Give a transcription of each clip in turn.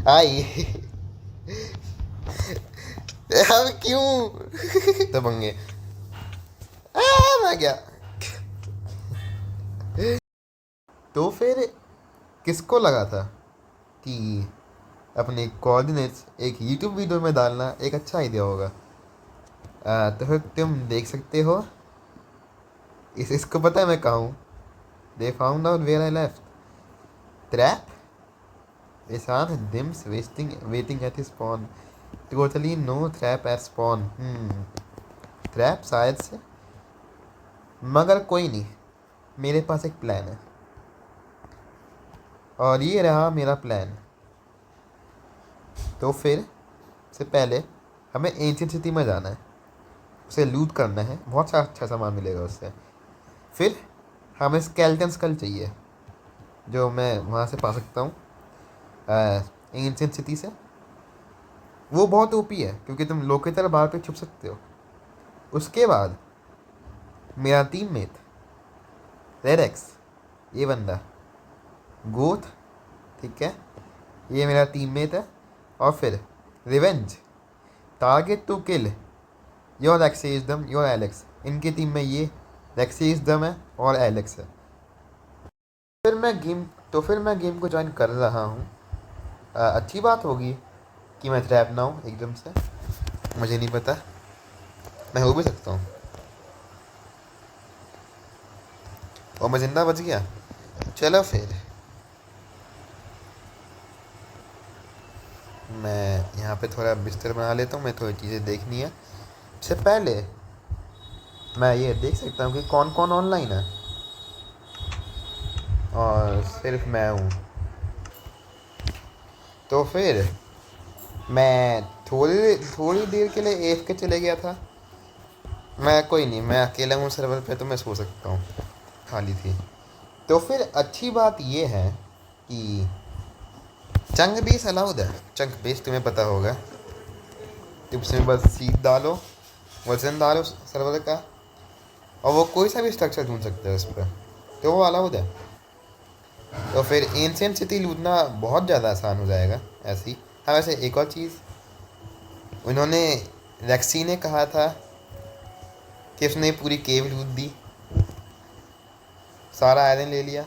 आई। अब क्यों दबंगे। मैं क्या। तो फिर किसको लगा था कि अपने कोऑर्डिनेट्स एक यूट्यूब वीडियो में डालना एक अच्छा आइडिया होगा। तो फिर तुम देख सकते हो। इसको पता है मैं कहाँ हूँ। They found out where I left trap. Isan dims waiting at his spawn. Totally no trap at spawn. Trap शायद से। मगर कोई नहीं, मेरे पास एक प्लान है। और ये रहा मेरा प्लान। तो फिर से पहले हमें एंशियंट सिटी में जाना है, उसे लूट करना है, बहुत सा अच्छा सामान मिलेगा उससे। फिर हमें स्केल्टन स्कल चाहिए जो मैं वहाँ से पा सकता हूँ एंशियंट सिटी से। वो बहुत ओपी है क्योंकि तुम लोकेटर बाहर पे छुप सकते हो। उसके बाद मेरा टीममेट रेडेक्स, ये बंदा गोथ, ठीक है, ये मेरा टीममेट है। और फिर revenge, target to kill your एक्सेसडम योर एलेक्स। इनकी टीम में ये एक्सेसडम है और एलेक्स है। फिर मैं गेम फिर मैं गेम को ज्वाइन कर रहा हूँ। अच्छी बात होगी कि मैं ट्रैप ना हूँ एकदम से। मुझे नहीं पता, मैं हो भी सकता हूँ। और मैं जिंदा बच गया। चलो फिर मैं यहाँ पे थोड़ा बिस्तर बना लेता हूँ। मैं थोड़ी चीज़ें देखनी है। इससे पहले मैं ये देख सकता हूँ कि कौन कौन ऑनलाइन है। और सिर्फ मैं हूँ। तो फिर मैं थोड़ी थोड़ी देर के लिए एफ के चले गया था। मैं कोई नहीं, मैं अकेला हूँ सर्वर पे तो मैं सो सकता हूँ, खाली थी। तो फिर अच्छी बात ये है कि चंक बेस अलाउड है। चंक बेस तुम्हें पता होगा, उसमें बस सीट डालो, वजन डालो सर्वर का, और वो कोई सा भी स्ट्रक्चर ढूंढ सकता है उस पर, तो वो अलाउड है। तो फिर एंशियंट सिटी लूटना बहुत ज़्यादा आसान हो जाएगा ऐसी। हाँ वैसे एक और चीज़, उन्होंने रेक्सी ने कहा था कि उसने पूरी केव लूट दी, सारा आयरन ले लिया,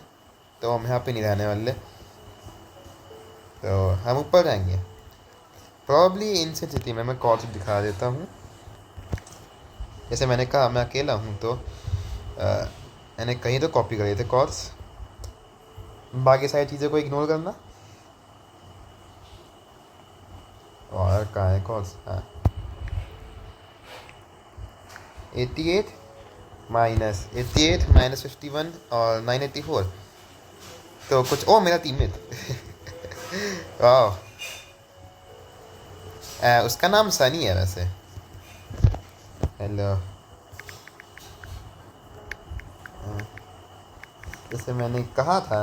तो हम यहाँ पे नहीं रहने वाले। तो हम ऊपर जाएंगे प्रॉब्ली एंशियंट सिटी में। मैं कॉर्ड्स दिखा देता हूँ। जैसे मैंने कहा मैं अकेला हूँ, तो मैंने कहीं तो कॉपी करे थे कॉर्ड्स, बाकी सारी चीज़ों को इग्नोर करना। और कहाँ है कॉर्ड्स? हाँ, 88 माइनस 51 और 984। तो कुछ ओ मेरा टीममेट। वाह, उसका नाम सनी है वैसे। हेलो। जैसे मैंने कहा था,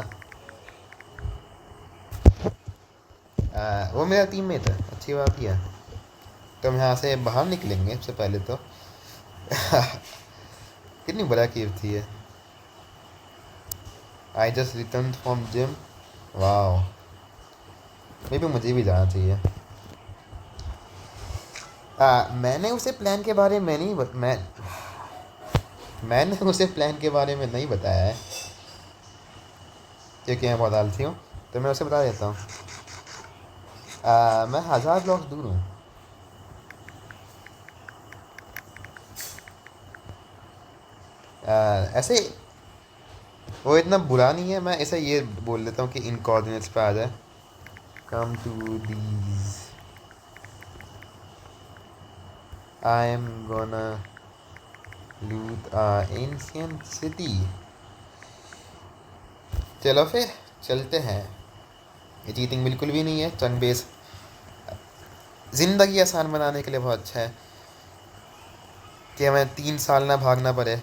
वो मेरा टीममेट है, अच्छी बात ही है। तो हम यहाँ से बाहर निकलेंगे सबसे पहले तो। कितनी बड़ा केव थी ये। I just return from gym. वाह, मे भी मुझे भी जाना चाहिए। मैंने उसे प्लान के बारे में नहीं मैंने उसे प्लान के बारे में नहीं बताया है क्योंकि मैं बहुत आलसी हूँ। तो मैं उसे बता देता हूँ। मैं 1000 ब्लॉक्स दूर हूँ। ऐसे वो इतना बुरा नहीं है। मैं ऐसे ये बोल देता हूँ कि इन कोऑर्डिनेट्स पे आ जाए। Come to these, I am gonna loot ancient city. चलो फिर चलते हैं। ये चीटिंग बिल्कुल भी नहीं है। चंग बेस ज़िंदगी आसान बनाने के लिए बहुत अच्छा है कि हमें 3 साल ना भागना पड़े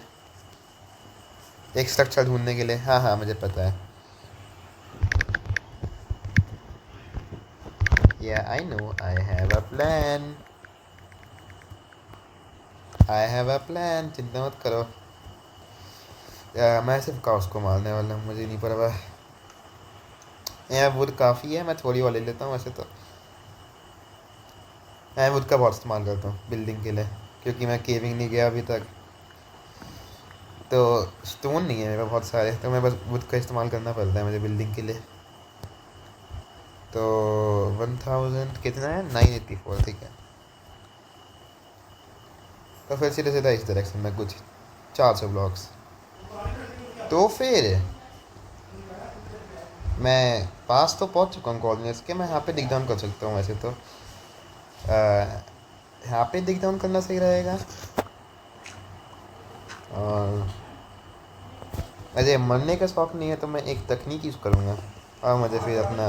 एक स्ट्रक्चर ढूंढने के लिए। हाँ हाँ मुझे पता है। या I know, I have a plan, I have a plan, चिंता मत करो। मैं सिर्फ काउस को मारने वाला हूँ, मुझे नहीं परवाह। यार वुड काफ़ी है, मैं थोड़ी और ले लेता हूँ वैसे तो। मैं वुड का बहुत इस्तेमाल करता हूँ बिल्डिंग के लिए, क्योंकि मैं केविंग नहीं गया अभी तक, तो स्टोन नहीं है मेरे पास बहुत सारे, तो मैं बस वुड का इस्तेमाल करना पड़ता है मुझे बिल्डिंग के लिए। तो 1000 कितना है, 984, ठीक है। तो फिर सीधे सीधा इस डायरेक्शन में कुछ 400 ब्लॉक्स। तो फिर मैं पास तो पहुंच चुका हूँ कोऑर्डिनेट्स के, मैं यहाँ पे डिग डाउन कर सकता हूँ वैसे तो। यहाँ पे डिग डाउन करना सही रहेगा। और मुझे मरने का शौक नहीं है, तो मैं एक तकनीक यूज़ करूँगा। और मुझे फिर अपना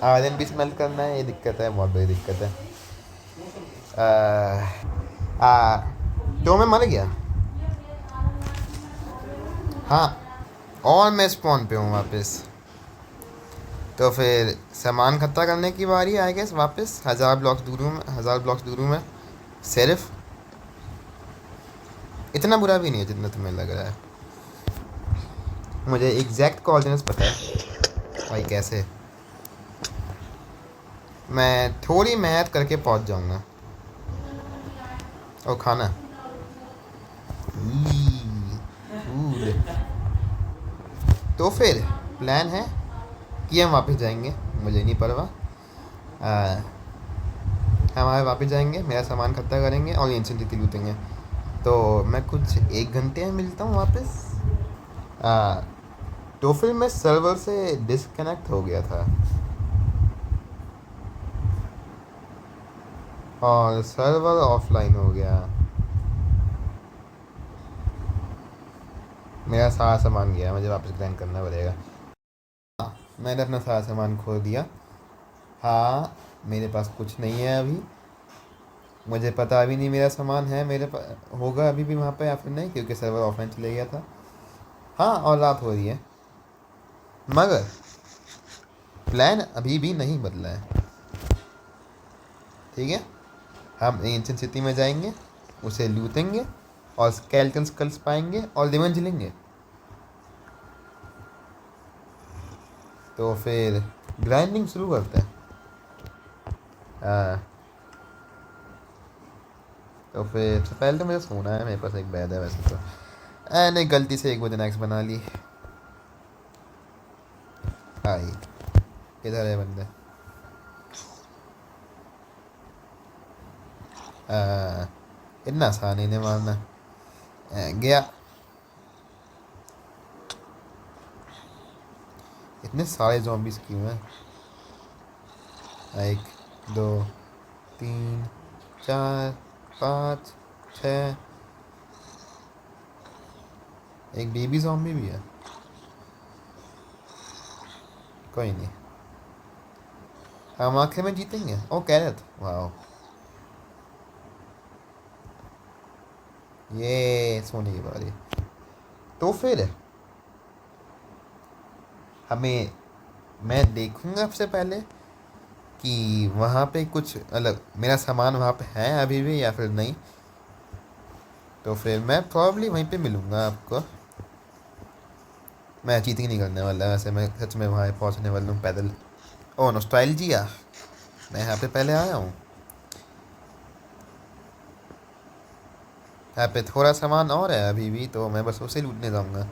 आयरन भी स्मेल्ट करना है, ये दिक्कत है, बहुत बड़ी दिक्कत है। तो मैं मर गया। हाँ, और मैं स्पॉन पे हूँ वापस। तो फिर सामान इकट्ठा करने की बारी आई गेस, वापस 1000 ब्लॉक्स दूर हूँ, 1000 ब्लॉक्स दूर हूँ मैं सिर्फ। इतना बुरा भी नहीं है जितना तुम्हें लग रहा है। मुझे एग्जैक्ट कोऑर्डिनेट्स पता है भाई, कैसे मैं थोड़ी मेहनत करके पहुंच जाऊंगा। और खाना फूड। तो फिर प्लान है कि हम वापस जाएंगे, मुझे नहीं परवाह। हम आए वापस जाएंगे, मेरा सामान इकट्ठा करेंगे और एंशिएंट सिटी लूटेंगे। तो मैं कुछ 1 घंटे में मिलता हूँ वापस। तो फिर मैं सर्वर से डिस्कनेक्ट हो गया था और सर्वर ऑफलाइन हो गया। मेरा सारा सामान गया, मुझे वापस ग्रैंड करना पड़ेगा। हाँ, मैंने अपना सारा सामान खो दिया। हाँ, मेरे पास कुछ नहीं है अभी। मुझे पता भी नहीं मेरा सामान है मेरे पास होगा अभी भी वहाँ पे या फिर नहीं, क्योंकि सर्वर ऑफलाइन चले गया था। हाँ, और रात हो रही है, मगर प्लान अभी भी नहीं बदला है। ठीक है, हम एंशिएंट सिटी में जाएंगे, उसे लूटेंगे और स्केलेटन स्कल्स पाएंगे और रिवेंज लेंगे। तो फिर ग्राइंडिंग शुरू करते हैं। हाँ, तो फिर सबसे पहले तो मुझे सोना है, मेरे पास एक बेड है वैसे तो। नहीं, गलती से एक वजन एक्स बना ली। आई, किधर है बंदे? इतना आसान ही नहीं मारना। गया। इतने सारे zombies क्यों हैं? 1 2 3 4 5 6। एक बेबी zombie भी है, कोई नहीं, हम आखिर में जीतेंगे। ओ कैरेट, वाह, ये सोने की बारी। तो फिर हमें मैं देखूंगा सबसे पहले कि वहाँ पे कुछ अलग मेरा सामान वहाँ पे है अभी भी या फिर नहीं। तो फिर मैं प्रॉब्ली वहीं पे मिलूँगा आपको। मैं चीटिंग नहीं करने वाला वैसे, मैं सच में वहाँ पहुँचने वाला हूँ पैदल। ओ नॉस्टैल्जिया, मैं यहाँ पे पहले आया हूँ। यहाँ पे थोड़ा सामान और है अभी भी, तो मैं बस उसे लूटने जाऊँगा।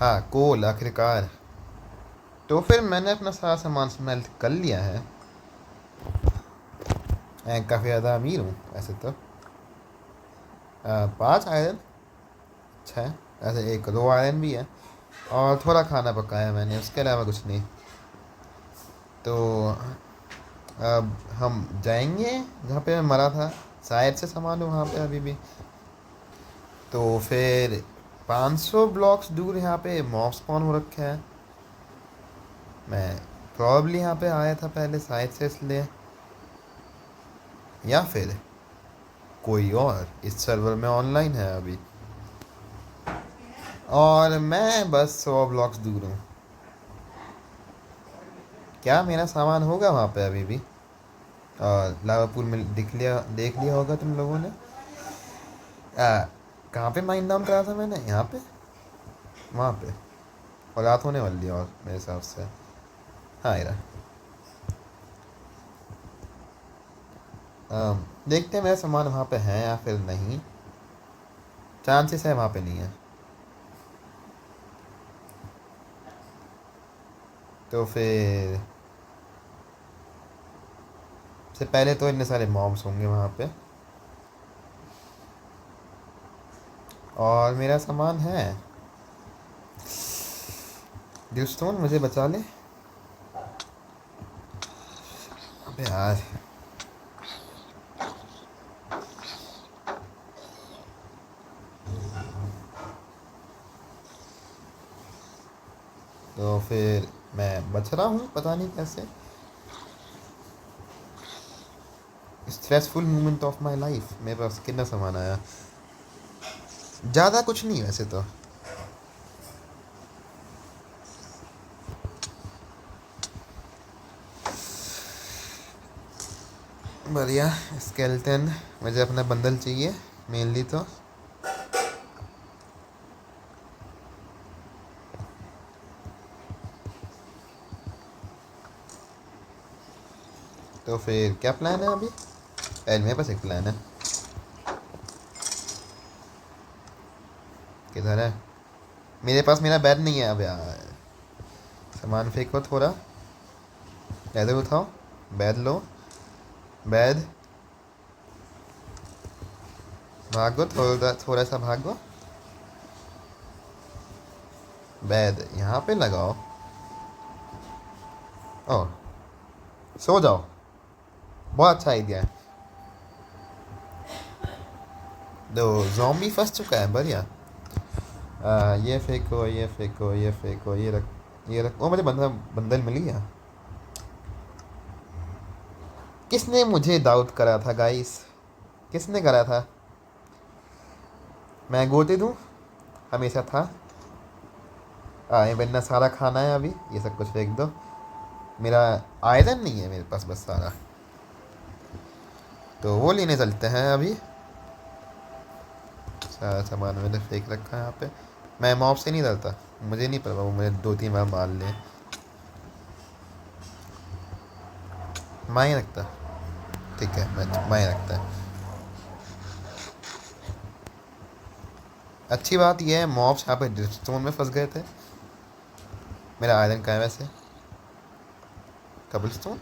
हाँ, कोल आखिरकार। तो फिर मैंने अपना सारा सामान स्मेल्ट कर लिया है। मैं काफ़ी ज़्यादा अमीर हूँ वैसे तो। 5 आयरन, 6, ऐसे एक 2 आयरन भी है और थोड़ा खाना पकाया मैंने, उसके अलावा कुछ नहीं। तो अब हम जाएंगे जहाँ पे मैं मरा था, शायद से सामान हो वहाँ पे अभी भी। तो फिर 500 ब्लॉक्स दूर यहाँ पे मॉब स्पॉन हो रखा है। मैं प्रॉब्ली यहाँ पे आया था पहले शायद से, इसलिए, या फिर कोई और इस सर्वर में ऑनलाइन है अभी और मैं बस 100 ब्लॉक्स दूर हूँ। क्या मेरा सामान होगा वहाँ पे अभी भी? और लावा पूल में देख लिया होगा तुम लोगों ने। कहाँ पे माइन डाउन करा था मैंने? यहाँ पे, वहाँ पे। और रात होने वाली है और मेरे हिसाब से। हाँ यार, देखते हैं मेरा सामान वहाँ पे है या फिर नहीं। चांसेस है वहाँ पे नहीं है। तो फिर से पहले तो इतने सारे मॉब्स होंगे वहाँ पे, और मेरा सामान है। ड्यूस्टोन मुझे बचा ले। अबे यार, तो फिर मैं बच रहा हूँ पता नहीं कैसे। Stressful moment of my life. मेरे पास कितना सामान आया, ज़्यादा कुछ नहीं वैसे तो। बढ़िया। स्केलेटन, मुझे अपना बंडल चाहिए मेनली तो फिर क्या प्लान है अभी? मेरे पास एक प्लान है। किधर है? मेरे पास मेरा बैग नहीं है अब यार। सामान फेंको थोड़ा, इधर उठाओ, बैग लो, बैग, भागो थोड़ा थोड़ा सा भागो, बैग यहाँ पे लगाओ। ओह, सो जाओ। बहुत अच्छा आइडिया है। दो ज़ॉम्बी फंस चुका है, बढ़िया। ये फेंको, ये फेंको, ये फेंको, ये रख, ये रख। ओ, मुझे बंदल बंदल मिल गया। किसने मुझे डाउट करा था गाइस? किसने करा था? मैं गोते दूँ हमेशा था। ये बनना सारा खाना है अभी, ये सब कुछ फेंक दो। मेरा आयरन नहीं है मेरे पास बस सारा, तो वो लेने चलते हैं अभी। सारा सामान मैंने फेंक रखा है यहाँ पे। मैं मॉब से नहीं डरता, मुझे नहीं पता वो मुझे 2-3 बार मार ले। माँ रखता, ठीक है, मैं माँ रखता है। अच्छी बात यह है मॉब्स यहाँ पे ड्रिपस्टोन में फंस गए थे। मेरा आयरन कहाँ है वैसे? Cobblestone,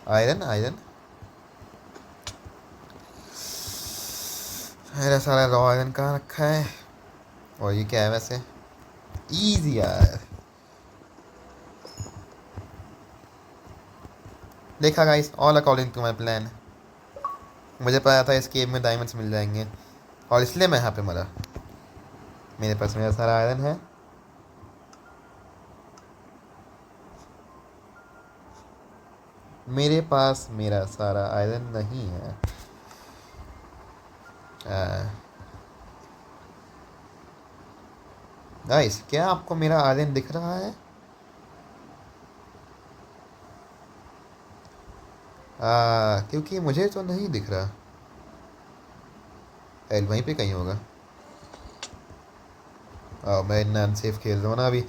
iron, iron. मेरा सारा रॉ आयरन कहाँ रखा है? और ये क्या है वैसे? ईजी यार। देखा guys, all according to my plan. मुझे पता था इस गेम में डायमंड्स मिल जाएंगे, और इसलिए मैं यहाँ पे मरा। मेरे पास मेरा सारा आयरन है। मेरे पास मेरा सारा आयरन नहीं है। गाइस, क्या आपको मेरा आयरन दिख रहा है? क्योंकि मुझे तो नहीं दिख रहा। एल वहीं पे कहीं होगा। मैं इतना अनसेफ खेल रहा हूँ ना अभी।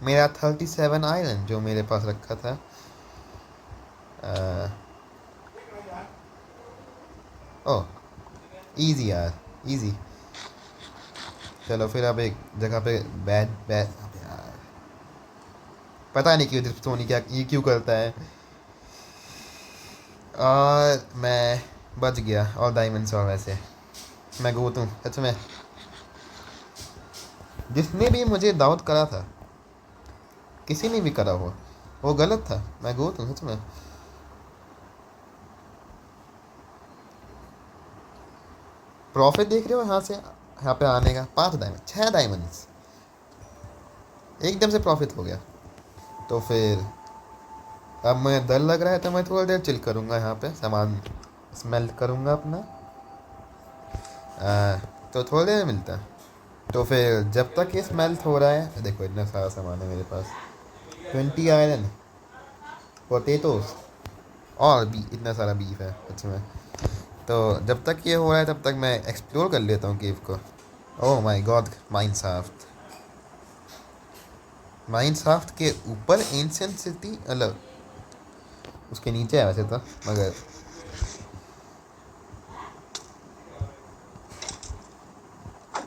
मेरा 37 आयरन जो मेरे पास रखा था। ओह, इजी यार, इजी। चलो फिर अब एक जगह पे बैठ बैठ। यार पता नहीं क्यों सोनी क्या ये क्यों करता है। और मैं बच गया, और डायमंड्स। और वैसे मैं गोत हूँ सच में। जिसने भी मुझे डाउट करा था, किसी ने भी करा हो, वो गलत था। मैं गोत हूँ सच में। प्रॉफिट देख रहे हो यहाँ से यहाँ पे आने का? 5 डायमंड, 6 डायमंड्स एकदम से प्रॉफिट हो गया। तो फिर अब मुझे डर लग रहा है, तो मैं थोड़ी देर चिल करूँगा यहाँ पे, सामान स्मेल्ट करूँगा अपना। तो थोड़ी देर मिलता है। तो फिर जब तक ये स्मेल्ट हो रहा है, देखो इतना सारा सामान है मेरे पास। 20 आयरन, पोटेटोस, और भी इतना सारा बीफ है सच में। तो जब तक ये हो रहा है तब तक मैं एक्सप्लोर कर लेता हूँ केव को। Oh my God, माइनसाफ्ट। माइनसाफ्ट के ऊपर एंशियंट सिटी, मतलब उसके नीचे है वैसे तो, मगर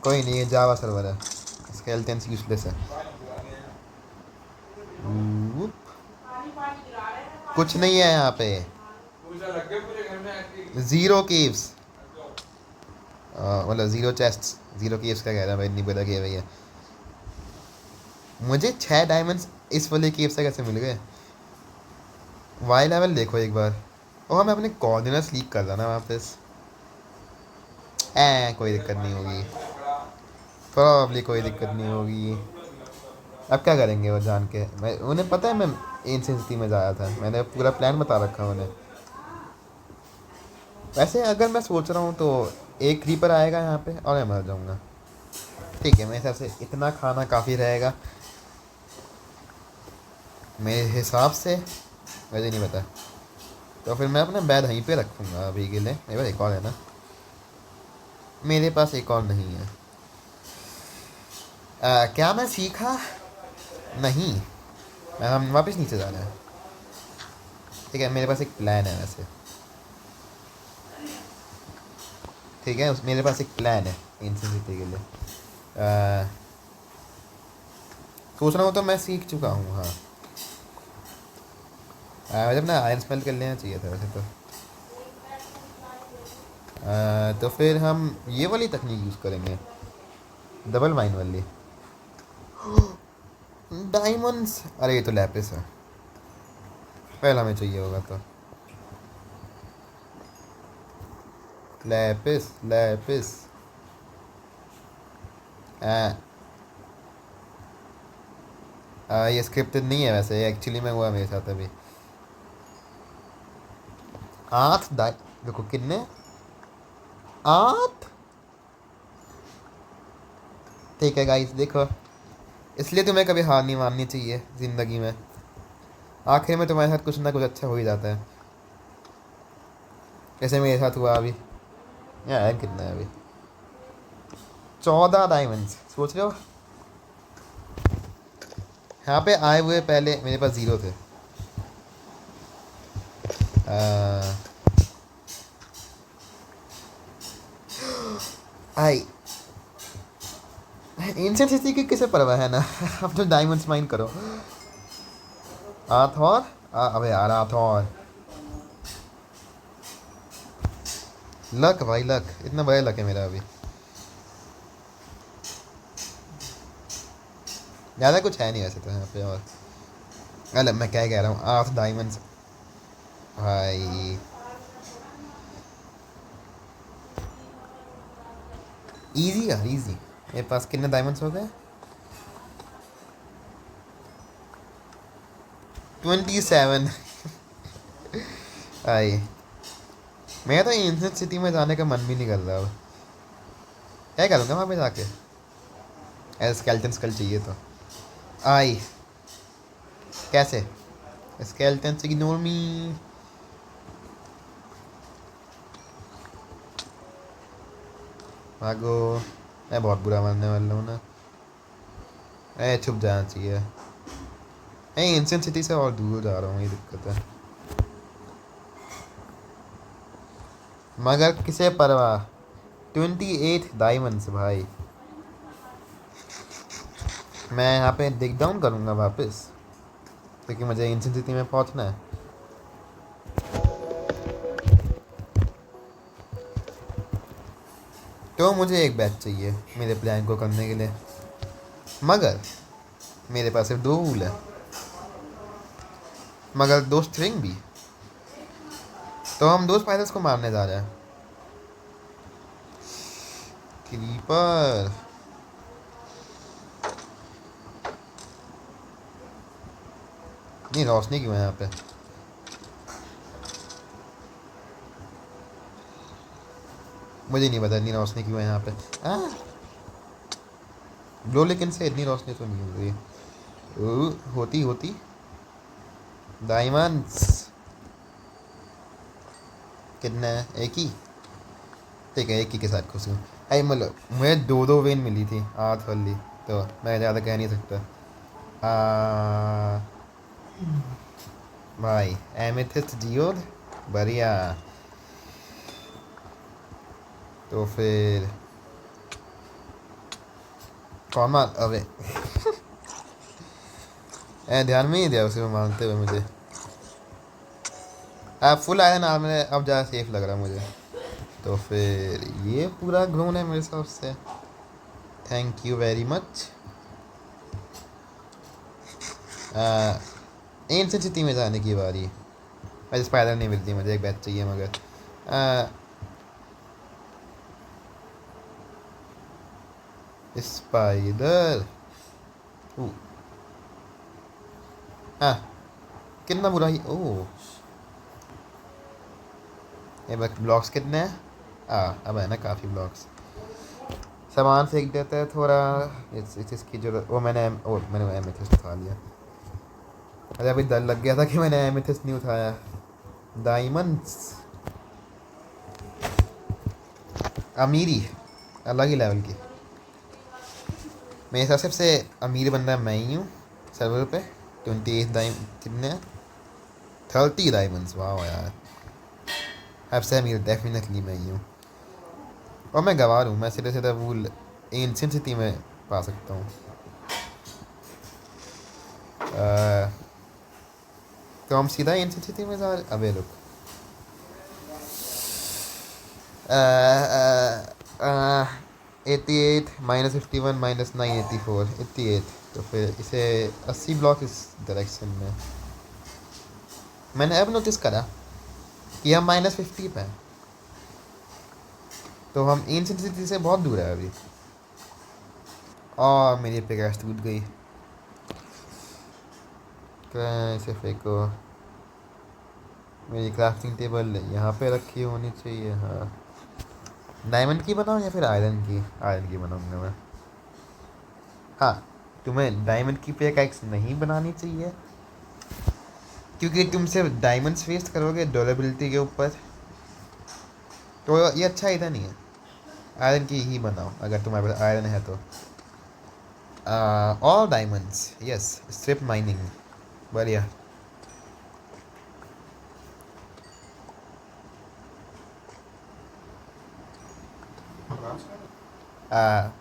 कोई नहीं, ये जावा सर्वर है, स्केलेटन्स यूजलेस है। Whoop। कुछ नहीं है यहाँ पे, ज़ीरो केव्स, मतलब ज़ीरो चेस्ट्स। ज़ीरो केव्स क्या कह रहा है भाई, नहीं पता क्या भैया। मुझे 6 डायमंड्स इस वाले केव से कैसे मिल गए? वाई लेवल देखो एक बार। ओह, मैं अपने कोऑर्डिनेट्स लीक कर रहा ना वापस। कोई दिक्कत नहीं होगी, प्रॉब्ली कोई दिक्कत नहीं होगी। अब क्या करेंगे वो जान के? मैं, उन्हें पता है मैं एंशिएंट सिटी में जाया था, मैंने पूरा प्लान बता रखा है उन्हें। वैसे अगर मैं सोच रहा हूँ तो एक क्रीपर आएगा यहाँ पे और मैं मर जाऊँगा। ठीक है, मेरे हिसाब से इतना खाना काफ़ी रहेगा मेरे हिसाब से, मुझे नहीं पता। तो फिर मैं अपना बैग वहीं पे रखूँगा अभी के लिए। मेरे पास एक और है ना, मेरे पास एक और नहीं है। क्या मैं सीखा? नहीं, हम वापस नीचे जा रहे हैं। ठीक है, मेरे पास एक प्लान है वैसे। ठीक है, मेरे पास एक प्लान है एंशिएंट सिटी के लिए। सोच रहा हूँ तो मैं सीख चुका हूँ, हाँ। मुझे अपना आयरन स्मेल्ट कर लेना चाहिए था वैसे तो। तो फिर हम ये वाली तकनीक यूज़ करेंगे, डबल माइन वाली। डायमंड्स, अरे ये तो लैपिस है, पहला हमें चाहिए होगा तो। Lapis Lapis. ये स्क्रिप्टेड नहीं है वैसे, एक्चुअली में हुआ मेरे साथ अभी। 8 देखो कितने, 8। ठीक है गाइस, देखो, इसलिए तुम्हें कभी हार नहीं माननी चाहिए ज़िंदगी में। आखिर में तुम्हारे साथ कुछ ना कुछ अच्छा हो ही जाता है, जैसे मेरे साथ हुआ अभी। यार कितना है अभी, 14 डायमंड्स, सोच रहे हो? यहाँ पे आए हुए पहले मेरे पास ज़ीरो थे। आई एंशिएंट सिटी की किसे परवाह है ना। अब तो डायमंड्स माइन करो। आथौर, अबे यार आथौर। लक भाई लक, इतना बड़ा लक है मेरा अभी। ज़्यादा कुछ है नहीं वैसे तो यहाँ पे। और अरे मैं क्या कह रहा हूँ, 8 डायमंड्स भाई। इजी यार इजी। मेरे पास कितने डायमंड्स हो गए? 27। आई, मैं तो एंशिएंट सिटी में जाने का मन भी नहीं कर रहा अब। क्या करूँगा वहाँ पे जाके? एज स्केलेटन स्कल चाहिए तो। आई, कैसे? Skeleton ignore me. भागो, मैं बहुत बुरा मानने वाला हूँ ना। छुप जाना चाहिए। मैं एंशिएंट सिटी से और दूर जा रहा हूँ, ये दिक्कत है। मगर किसे परवाह, 28 डायमंड्स भाई। मैं यहाँ पे डिग डाउन करूँगा वापस, क्योंकि मुझे एंशिएंट सिटी में पहुँचना है। तो मुझे एक बैच चाहिए मेरे प्लान को करने के लिए, मगर मेरे पास सिर्फ 2 वूल है, मगर 2 स्ट्रिंग भी। तो हम 2 स्पाइडर्स को मारने जा रहे हैं। क्रीपर, नहीं रोशनी क्यों है यहाँ पे? मुझे नहीं पता इतनी रोशनी क्यों है यहाँ पे। ब्लो लेकिन से इतनी रोशनी तो नहीं हो रही। होती होती डायमंड्स कितने हैं? एक ही। ठीक है, एक ही के साथ खुश हूँ। आई मतलब मुझे दो दो वेन मिली थी आठ वाली, तो मैं ज़्यादा कह नहीं सकता। आ, भाई एमेथिस्ट जियोड, बढ़िया। तो फिर कौन मार, अबे ध्यान में ही दिया उसे में मांगते हुए मुझे। फुल आयरन आर्मर है, अब ज़्यादा सेफ लग रहा है मुझे। तो फिर ये पूरा ग्रोन है मेरे हिसाब से। Thank you very much. Ancient city में जाने की बारी। वैसे स्पाइडर नहीं मिलती मुझे, एक बैच चाहिए मगर। स्पाइडर। हाँ, कितना बुरा ही। ओह, ये ब्लॉक्स कितने हैं? अब है ना काफ़ी ब्लॉक्स। सामान फेंक देता है थोड़ा। इस चीज़ की जरूरत, वो मैंने एमेथिस्ट उठा लिया। अरे अभी डर लग गया था कि मैंने एमेथिस्ट नहीं उठाया। डायमंड्स, अमीरी अलग ही लेवल की। मेरे हिसाब से सबसे अमीर बंदा मैं ही हूँ सर्वर पे। 28 डायमंड कितने हैं? 30 डायमंड्स, वाह यार। सबसे अमीर डेफिनेटली मैं ही हूँ। और मैं गवार हूँ, मैं सीधे सीधे वो एंशिएंट सिटी में पा सकता हूँ। तो हम सीधा एंशिएंट सिटी में जा। अबे रुक, 88 -51 -984, 88। तो फिर इसे 80 ब्लॉक इस डायरेक्शन में। मैंने अब नोटिस करा कि हम -50 पे हैं, तो हम एंशिएंट सिटी से बहुत दूर है अभी। और मेरी पिकैक्स टूट गई। कैसे फेंको? मेरी क्राफ्टिंग टेबल यहाँ पे रखी होनी चाहिए। हाँ, डायमंड की बनाऊँ या फिर आयरन की? आयरन की बनाऊँगा मैं। हाँ, तुम्हें डायमंड की पिकैक्स नहीं बनानी चाहिए, क्योंकि तुम सिर्फ डायमंड्स वेस्ट करोगे ड्यूरेबिलिटी के ऊपर। तो ये अच्छा इधर नहीं है। आयरन की ही बनाओ अगर तुम्हारे पास आयरन है तो। All diamonds, yes. Strip mining, बढ़िया।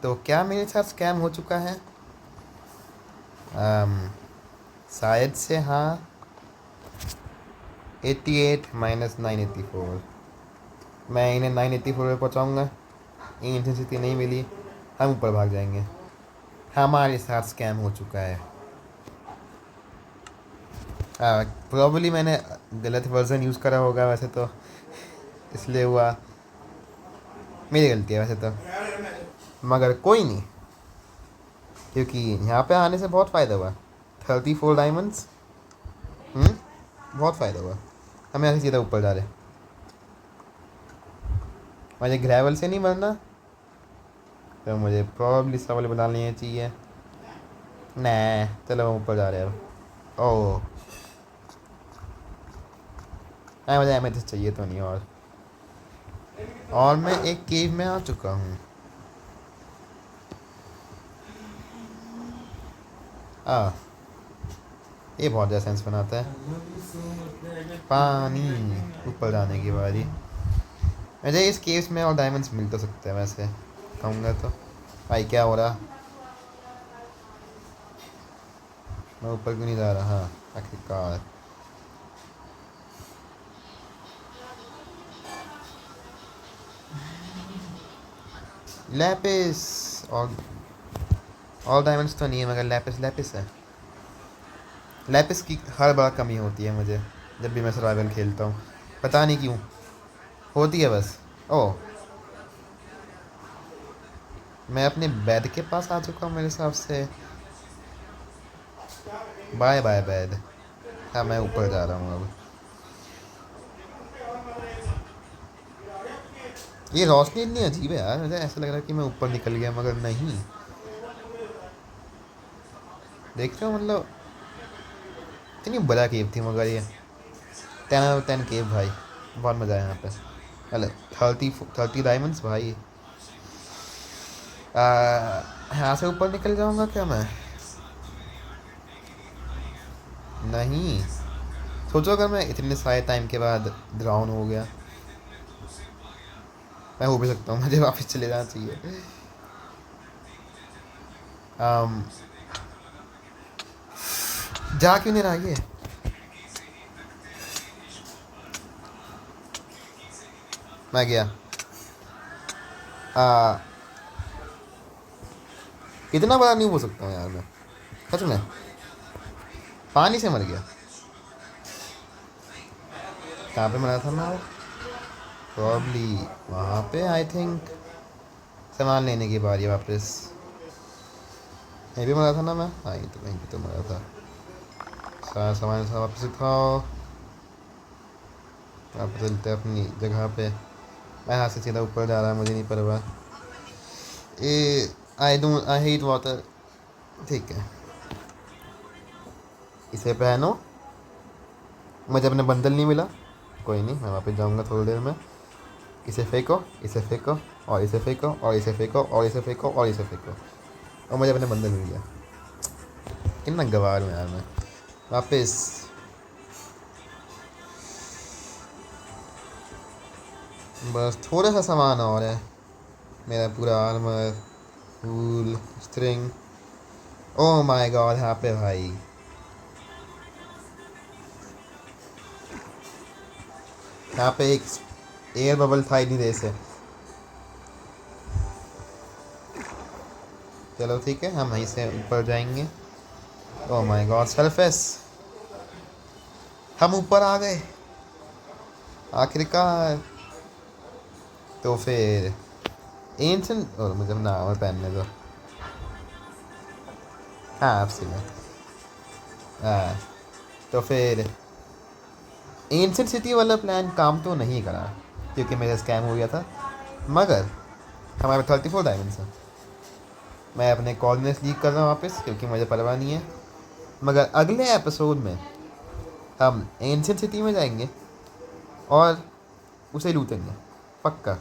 तो क्या मेरे साथ स्कैम हो चुका है? शायद से हाँ। 88 -984। मैं इन्हें 984 पे पहुँचाऊँगा। इंटेंसिटी नहीं मिली, हम ऊपर भाग जाएंगे। हमारे साथ स्कैम हो चुका है। प्रॉब्ली मैंने गलत वर्जन यूज़ करा होगा वैसे तो, इसलिए हुआ। मेरी गलती है वैसे तो, मगर कोई नहीं, क्योंकि यहाँ पे आने से बहुत फ़ायदा हुआ। 34 डायमंड्स। बहुत फ़ायदा हुआ। हमें ऐसे सीधा ऊपर जा रहे। मुझे ग्रेवल से नहीं मरना, तो मुझे प्रॉब्ली सवाल बना लेना चाहिए। नहीं, चलो हम ऊपर जा रहे हैं अब। ओह, मुझे एमेथिस्ट चाहिए तो नहीं। और मैं एक केव में आ चुका हूँ। ये बहुत ज़्यादा सेंस बनाता है। पानी, ऊपर जाने की बारी। मुझे इस केव्स में और डायमंड्स मिल तो सकते हैं वैसे, कहूँगा तो। भाई क्या हो रहा? मैं ऊपर क्यों नहीं जा रहा? हाँ, आखिरकार। लैपिस। और डायमंड्स तो नहीं है, मगर लैपिस लैपिस है। लैपिस की हर बार कमी होती है मुझे जब भी मैं सर्वाइवल खेलता हूँ, पता नहीं क्यों होती है बस। ओह, मैं अपने बेड के पास आ चुका हूँ मेरे हिसाब से। Bye bye bed. हाँ, मैं ऊपर जा रहा हूँ अब। ये रोशनी इतनी अजीब है यार, मुझे ऐसा लग रहा है कि मैं ऊपर निकल गया, मगर नहीं। देख रहे हो मतलब, इतनी बड़ा केव थी मगर ये। 10 out of 10 केव भाई, बहुत मज़ा आया यहाँ पे। अरे 30 डायमंड्स भाई। यहाँ से ऊपर निकल जाऊंगा क्या मैं? नहीं, सोचो अगर मैं इतने सारे टाइम के बाद ड्राउन हो गया। मैं हो भी सकता हूँ, मुझे वापस चले जाना चाहिए। um, जा क्यों नहीं रहा ये? मैं गया। आ, इतना बड़ा नहीं हो सकता हूँ यार मैं, सच में। पानी से मर गया। कहाँ पे मरा था मैं? प्रॉब्ली वहाँ पे आई थिंक। सामान लेने की बारी है वापस। यहीं पे मरा था ना मैं? हाँ यहीं तो, वहीं पे तो मरा था। सारा सामान सब वापस उठाओ। वापस चलते हैं अपनी जगह पे। मैं यहाँ से सीधा ऊपर जा रहा, मुझे नहीं परवाह। ए आई हेट वाटर। ठीक है, इसे पहनो। मुझे अपने बंडल नहीं मिला, कोई नहीं, मैं वापस जाऊँगा थोड़ी देर में। इसे फेंको, इसे फेंको, और इसे फेंको, और इसे फेंको, और इसे फेंको, और इसे फेंको, और मुझे अपने बंडल मिल गया। कितना गवार हूँ यार मैं। वापस। बस थोड़ा सा सामान और है। मेरा पूरा armour, wool, string. Oh my God, यहाँ पे भाई। यहाँ पे एक एयर बबल था इतनी देर से। चलो ठीक है, हम वहीं से ऊपर जाएंगे। Oh my God, surface. हम ऊपर आ गए आखिरकार। तो फिर एंशिएंट, और मुझे नाम पहनने दो। हाँ आपसे में। हाँ, तो फिर एंशिएंट सिटी वाला प्लान काम तो नहीं करा, क्योंकि मेरा स्कैम हो गया था। मगर हमारे 34 डायमंड्स हैं। मैं अपने कोऑर्डिनेट्स लीक कर रहा हूँ वापस, क्योंकि मुझे परवाह नहीं है। मगर अगले एपिसोड में हम एंशिएंट सिटी में जाएंगे और उसे लूटेंगे, पक्का।